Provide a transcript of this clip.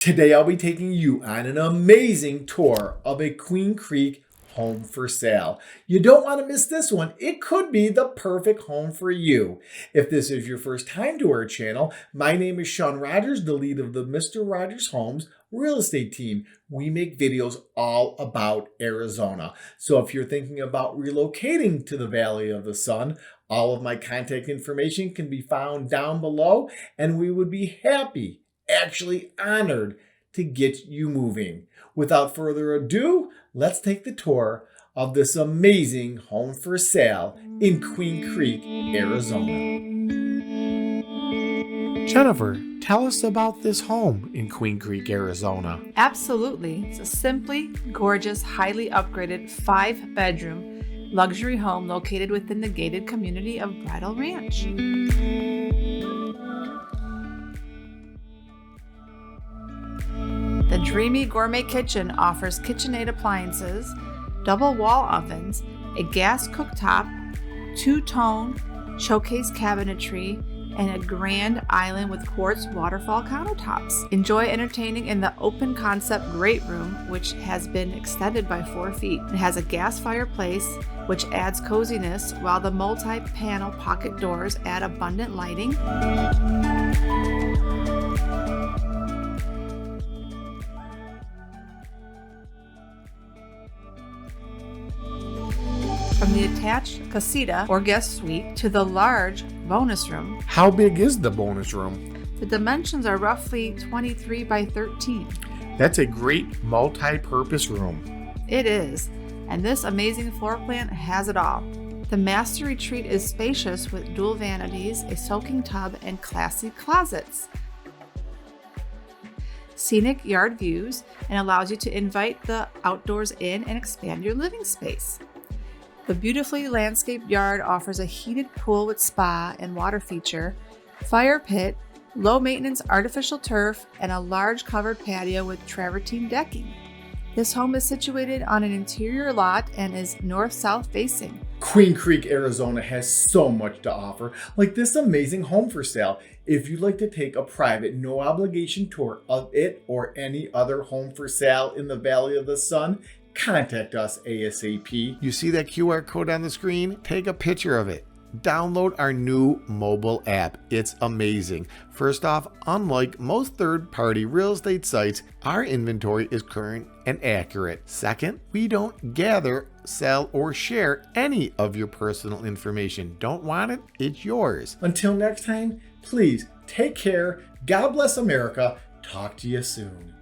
Today I'll be taking you on an amazing tour of a Queen Creek home for sale. You don't want to miss this one. It could be the perfect home for you. If this is your first time to our channel, my name is Sean Rogers, the lead of the Mr. Rogers Homes real estate team. We make videos all about Arizona. So if you're thinking about relocating to the Valley of the Sun, all of my contact information can be found down below, and we would be happy, actually honored, to get you moving. Without further ado, let's take the tour of this amazing home for sale in Queen Creek, Arizona. Jennifer, tell us about this home in Queen Creek, Arizona. Absolutely. It's a simply gorgeous, highly upgraded 5-bedroom luxury home located within the gated community of Bridle Ranch. The Dreamy Gourmet Kitchen offers KitchenAid appliances, double wall ovens, a gas cooktop, two-tone showcase cabinetry, and a grand island with quartz waterfall countertops. Enjoy entertaining in the open concept great room, which has been extended by 4 feet. It has a gas fireplace, which adds coziness, while the multi-panel pocket doors add abundant lighting. From the attached Casita or guest suite to the large bonus room. How big is the bonus room? The dimensions are roughly 23 by 13. That's a great multi-purpose room. It is, and this amazing floor plan has it all. The master retreat is spacious with dual vanities, a soaking tub, and classy closets. Scenic yard views, and allows you to invite the outdoors in and expand your living space. The beautifully landscaped yard offers a heated pool with spa and water feature, fire pit, low-maintenance artificial turf, and a large covered patio with travertine decking. This home is situated on an interior lot and is north-south facing. Queen Creek, Arizona has so much to offer, like this amazing home for sale. If you'd like to take a private, no-obligation tour of it or any other home for sale in the Valley of the Sun, contact us ASAP. You see that QR code on the screen? Take a picture of it. Download our new mobile app. It's amazing. First off, unlike most third-party real estate sites, our inventory is current and accurate. Second, we don't gather, sell, or share any of your personal information. Don't want it? It's yours. Until next time, please take care. God bless America. Talk to you soon.